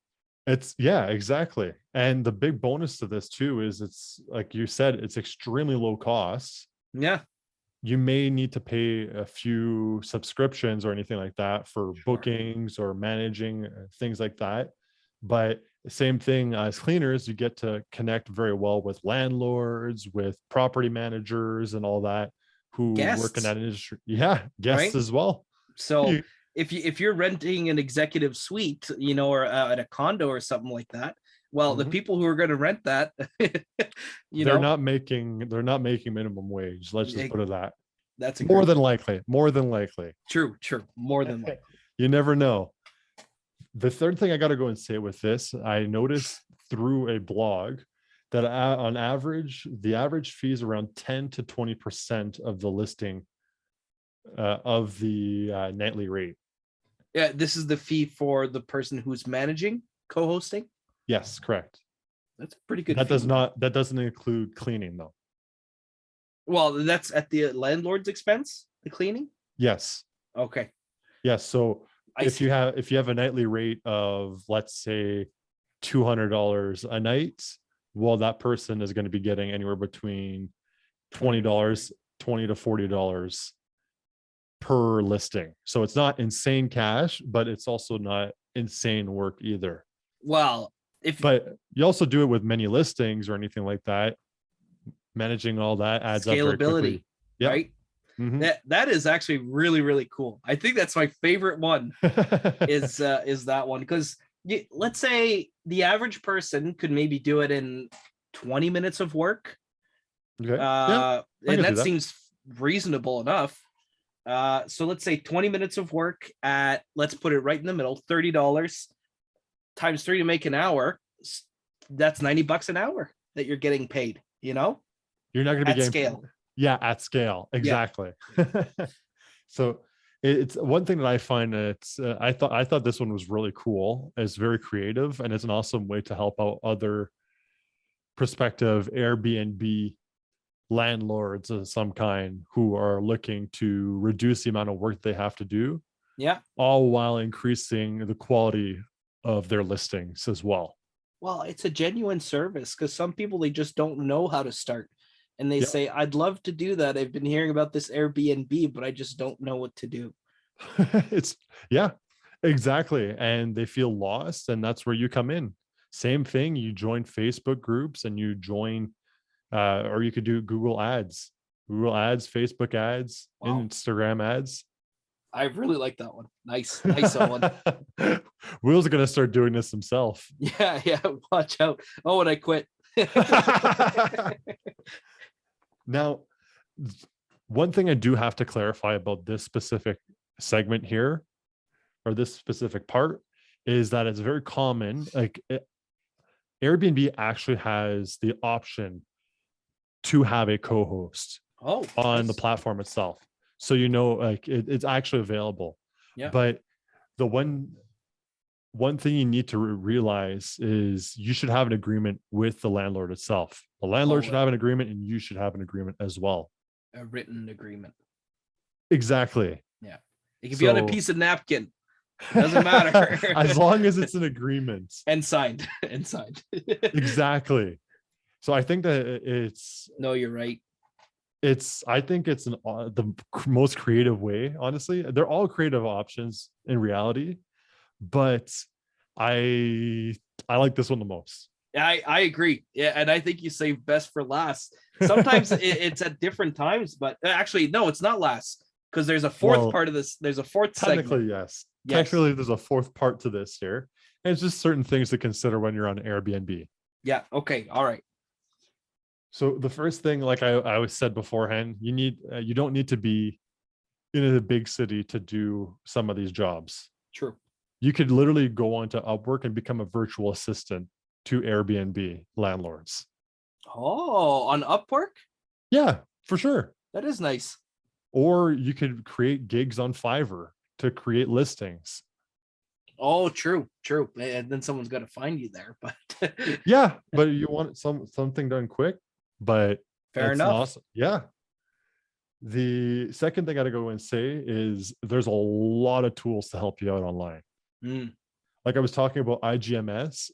Speaker 2: Exactly. And the big bonus to this too is it's like you said, it's extremely low cost.
Speaker 3: Yeah.
Speaker 2: You may need to pay a few subscriptions or anything like that for bookings or managing things like that. But the same thing as cleaners, you get to connect very well with landlords, with property managers and all that who work in that industry. Yeah, guests as well.
Speaker 3: So if you're renting an executive suite, or at a condo or something like that, well, the people who are going to rent that,
Speaker 2: they're not making minimum wage. Let's just put it that.
Speaker 3: That's
Speaker 2: more than likely.
Speaker 3: True. More than likely.
Speaker 2: You never know. The third thing I got to go and say with this, I noticed through a blog that on average, the average fee is around 10 to 20% of the listing of the nightly rate.
Speaker 3: Yeah, this is the fee for the person who's managing, co-hosting.
Speaker 2: Yes, correct.
Speaker 3: That's pretty good.
Speaker 2: That doesn't include cleaning though.
Speaker 3: Well, that's at the landlord's expense, the cleaning.
Speaker 2: Yes.
Speaker 3: Okay.
Speaker 2: Yes. So if you have a nightly rate of, let's say, $200 a night, well, that person is going to be getting anywhere between $20 to $40 per listing. So it's not insane cash, but it's also not insane work either.
Speaker 3: Well,
Speaker 2: but you also do it with many listings or anything like that. Managing all that adds up very quickly. Yep.
Speaker 3: Right? That is actually really, really cool. I think that's my favorite one is that one, because let's say the average person could maybe do it in 20 minutes of work.
Speaker 2: Okay.
Speaker 3: And that seems reasonable enough. So let's say 20 minutes of work at, let's put it right in the middle, $30 times 3 to make an hour. That's $90 an hour that you're getting paid, you know?
Speaker 2: You're not going to be getting
Speaker 3: scale.
Speaker 2: Yeah, at scale. Exactly. Yeah. So it's one thing that I find that I thought this one was really cool. It's very creative, and it's an awesome way to help out other prospective Airbnb landlords of some kind who are looking to reduce the amount of work they have to do.
Speaker 3: Yeah.
Speaker 2: All while increasing the quality of their listings as well.
Speaker 3: Well, it's a genuine service, because some people, they just don't know how to start. And they say, I'd love to do that. I've been hearing about this Airbnb, but I just don't know what to do.
Speaker 2: Exactly. And they feel lost. And that's where you come in. Same thing. You join Facebook groups, and you join, or you could do Google ads, Facebook ads, Instagram ads.
Speaker 3: I really like that one. Nice Owen.
Speaker 2: Will's going to start doing this himself.
Speaker 3: Yeah. Watch out. Oh, and I quit.
Speaker 2: Now, one thing I do have to clarify about this specific segment here, or this specific part, is that it's very common. Like Airbnb actually has the option to have a co-host on the platform itself. So, like it's actually available.
Speaker 3: Yeah.
Speaker 2: But the one thing you need to realize is you should have an agreement with the landlord itself. The landlord should have an agreement, and you should have an agreement as well.
Speaker 3: A written agreement.
Speaker 2: Exactly.
Speaker 3: Yeah. It can be on a piece of napkin. It doesn't matter.
Speaker 2: As long as it's an agreement.
Speaker 3: And signed.
Speaker 2: Exactly. So I think that it's...
Speaker 3: No, you're right.
Speaker 2: I think it's the most creative way, honestly. They're all creative options in reality, but I like this one the most.
Speaker 3: I agree. Yeah, and I think you save best for last. Sometimes it's at different times, but actually, no, it's not last, because there's a fourth part of this. There's a fourth
Speaker 2: technically,
Speaker 3: segment.
Speaker 2: yes. Technically, there's a fourth part to this here. And it's just certain things to consider when you're on Airbnb.
Speaker 3: Yeah. Okay. All right.
Speaker 2: So the first thing, like I was said beforehand, you don't need to be in a big city to do some of these jobs.
Speaker 3: True.
Speaker 2: You could literally go onto Upwork and become a virtual assistant to Airbnb landlords.
Speaker 3: Oh, on Upwork?
Speaker 2: Yeah, for sure.
Speaker 3: That is nice.
Speaker 2: Or you could create gigs on Fiverr to create listings.
Speaker 3: Oh, true. And then someone's got to find you there. But
Speaker 2: yeah, but you want something done quick. But
Speaker 3: fair enough.
Speaker 2: Awesome. Yeah. The second thing I gotta go and say is there's a lot of tools to help you out online. Like I was talking about IGMS,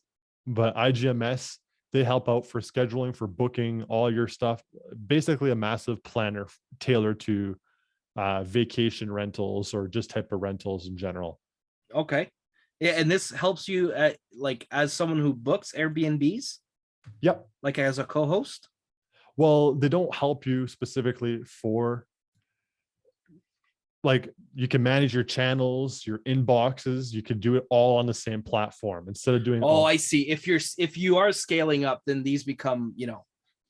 Speaker 2: but IGMS, they help out for scheduling, for booking all your stuff. Basically a massive planner tailored to vacation rentals or just type of rentals in general.
Speaker 3: Okay. Yeah, and this helps you as someone who books Airbnbs?
Speaker 2: Yep.
Speaker 3: Like as a co-host?
Speaker 2: Well, they don't help you specifically for, like, you can manage your channels, your inboxes. You can do it all on the same platform instead of doing.
Speaker 3: I see. If you are scaling up, then these become,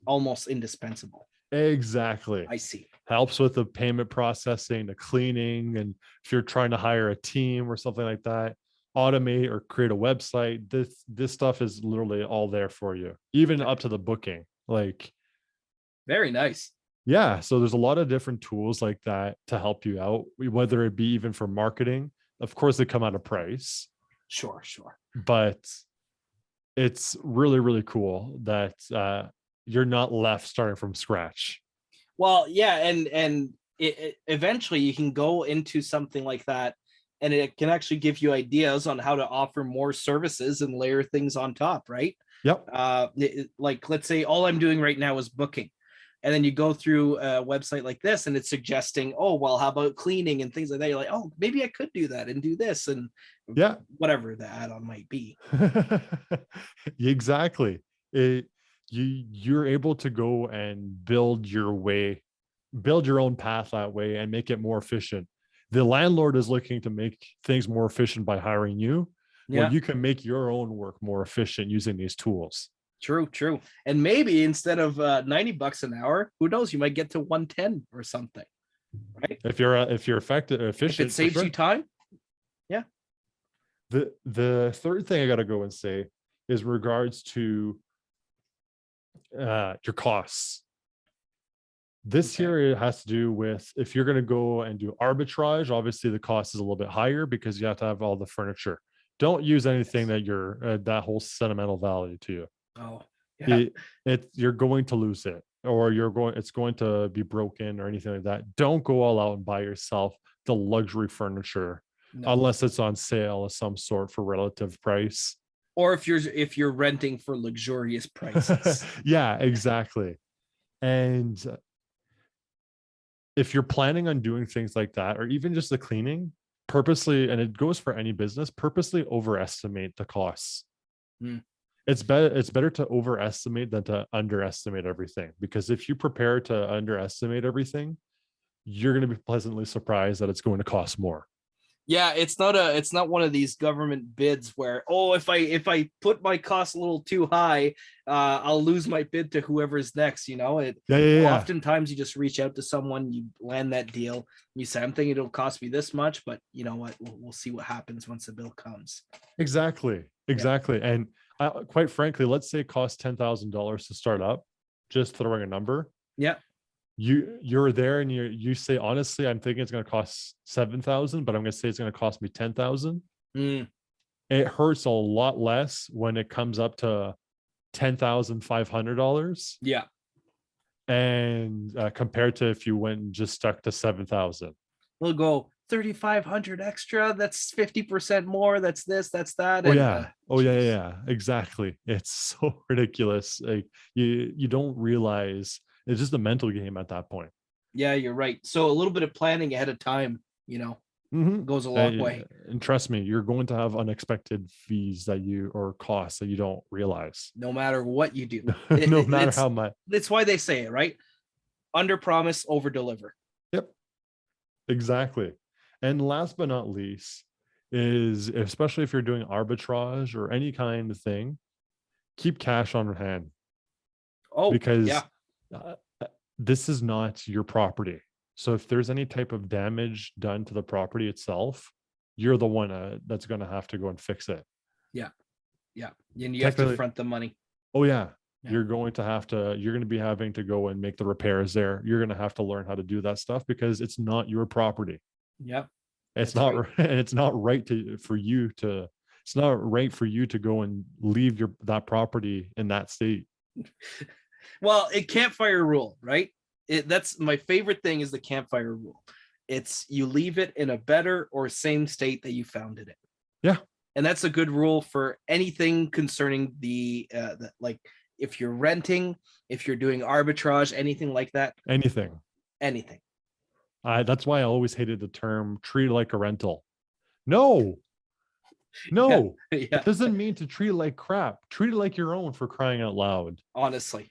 Speaker 3: almost indispensable.
Speaker 2: Exactly.
Speaker 3: I see.
Speaker 2: Helps with the payment processing, the cleaning, and if you're trying to hire a team or something like that, automate or create a website. This stuff is literally all there for you, even up to the booking. Like.
Speaker 3: Very nice.
Speaker 2: Yeah. So there's a lot of different tools like that to help you out, whether it be even for marketing. Of course, they come at a price.
Speaker 3: Sure.
Speaker 2: But it's really, really cool that you're not left starting from scratch.
Speaker 3: Well, yeah. And eventually you can go into something like that, and it can actually give you ideas on how to offer more services and layer things on top, right?
Speaker 2: Yep.
Speaker 3: Like, let's say all I'm doing right now is booking. And then you go through a website like this and it's suggesting, oh, well, how about cleaning and things like that? You're like, oh, maybe I could do that and do this and whatever the add-on might be.
Speaker 2: Exactly. You're able to go and build your own path that way and make it more efficient. The landlord is looking to make things more efficient by hiring you.
Speaker 3: Yeah.
Speaker 2: Well, you can make your own work more efficient using these tools.
Speaker 3: True. And maybe instead of $90 an hour, who knows, you might get to 110 or something, right?
Speaker 2: If you're efficient,
Speaker 3: if it saves you time. Yeah.
Speaker 2: The third thing I got to go and say is regards to your costs. This here, it has to do with if you're going to go and do arbitrage, obviously the cost is a little bit higher because you have to have all the furniture. Don't use anything that that whole sentimental value to you.
Speaker 3: Oh, yeah.
Speaker 2: You're going to lose it, or it's going to be broken or anything like that. Don't go all out and buy yourself the luxury furniture unless it's on sale of some sort for relative price.
Speaker 3: Or if you're renting for luxurious prices.
Speaker 2: Yeah, exactly. And if you're planning on doing things like that, or even just the cleaning, purposely, and it goes for any business, purposely overestimate the costs. It's better to overestimate than to underestimate everything, because if you prepare to underestimate everything, you're going to be pleasantly surprised that it's going to cost more.
Speaker 3: Yeah, it's not one of these government bids where, oh, if I put my costs a little too high, I'll lose my bid to whoever's next. Oftentimes you just reach out to someone, you land that deal, you say, I'm thinking it'll cost me this much, but you know what, we'll see what happens once the bill comes.
Speaker 2: Exactly. And quite frankly, let's say it costs $10,000 to start up, just throwing a number.
Speaker 3: Yeah.
Speaker 2: You're there and you say, honestly, I'm thinking it's going to cost 7,000, but I'm going to say it's going to cost me 10,000. It hurts a lot less when it comes up to $10,500.
Speaker 3: Yeah.
Speaker 2: And compared to if you went and just stuck to 7,000.
Speaker 3: We'll go 3,500 extra. That's 50% more. That's this, that's that.
Speaker 2: Yeah, exactly. It's so ridiculous. Like you don't realize it's just a mental game at that point.
Speaker 3: Yeah, you're right. So a little bit of planning ahead of time, goes a long way.
Speaker 2: And trust me, you're going to have unexpected fees or costs that you don't realize.
Speaker 3: No matter what you do.
Speaker 2: No matter how much.
Speaker 3: That's why they say it, right? Under promise, over deliver.
Speaker 2: Yep. Exactly. And last but not least is, especially if you're doing arbitrage or any kind of thing, keep cash on hand.
Speaker 3: Oh,
Speaker 2: because this is not your property. So if there's any type of damage done to the property itself, you're the one that's going to have to go and fix it. Yeah.
Speaker 3: And you have to front the money.
Speaker 2: Oh yeah. You're going to be having to go and make the repairs there. You're going to have to learn how to do that stuff because it's not your property.
Speaker 3: Yep.
Speaker 2: It's not right for you to go and leave that property in that state.
Speaker 3: Well, a campfire rule, right? That's my favorite thing, is the campfire rule. It's you leave it in a better or same state that you found it in.
Speaker 2: Yeah.
Speaker 3: And that's a good rule for anything concerning the like if you're renting, if you're doing arbitrage, anything like that.
Speaker 2: Anything. That's why I always hated the term treat it like a rental. No. Yeah. It doesn't mean to treat it like crap. Treat it like your own, for crying out loud.
Speaker 3: Honestly.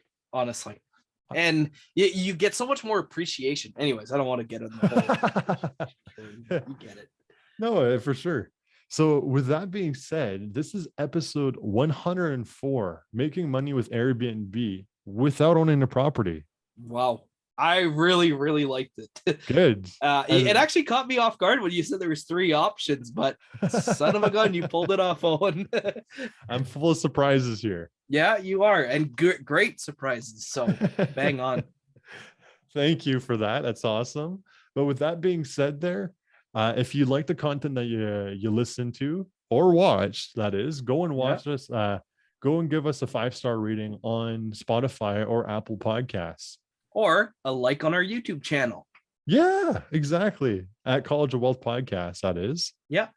Speaker 3: And you get so much more appreciation. Anyways, I don't want to get in the whole. You get it.
Speaker 2: No, for sure. So with that being said, this is episode 104, making money with Airbnb without owning a property.
Speaker 3: Wow. I really, really liked it.
Speaker 2: Good.
Speaker 3: It actually caught me off guard when you said there was 3 options, but son of a gun, you pulled it off, Owen.
Speaker 2: I'm full of surprises here.
Speaker 3: Yeah, you are. And great surprises. So bang on.
Speaker 2: Thank you for that. That's awesome. But with that being said if you like the content that you listen to or watch, that is, go and watch us. Go and give us a 5-star rating on Spotify or Apple Podcasts.
Speaker 3: Or a like on our YouTube channel.
Speaker 2: Yeah, exactly. At College of Wealth Podcast, that is.
Speaker 3: Yeah.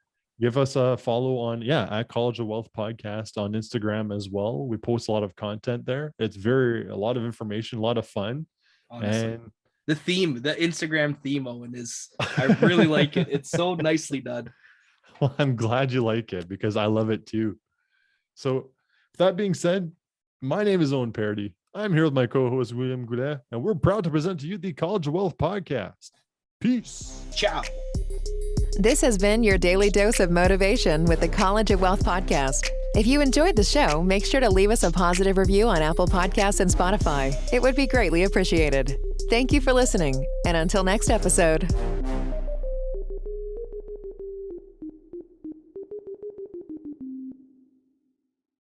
Speaker 2: Give us a follow on, at College of Wealth Podcast on Instagram as well. We post a lot of content there. It's a lot of information, a lot of fun.
Speaker 3: honestly.
Speaker 2: And
Speaker 3: The theme, the Instagram theme, Owen, I really like it. It's so nicely done.
Speaker 2: well, I'm glad you like it because I love it too. So that being said, my name is Owen Paradis. I'm here with my co-host William Goulet, and we're proud to present to you the College of Wealth podcast. Peace.
Speaker 3: Ciao.
Speaker 1: This has been your daily dose of motivation with the College of Wealth podcast. If you enjoyed the show, make sure to leave us a positive review on Apple Podcasts and Spotify. It would be greatly appreciated. Thank you for listening, and until next episode.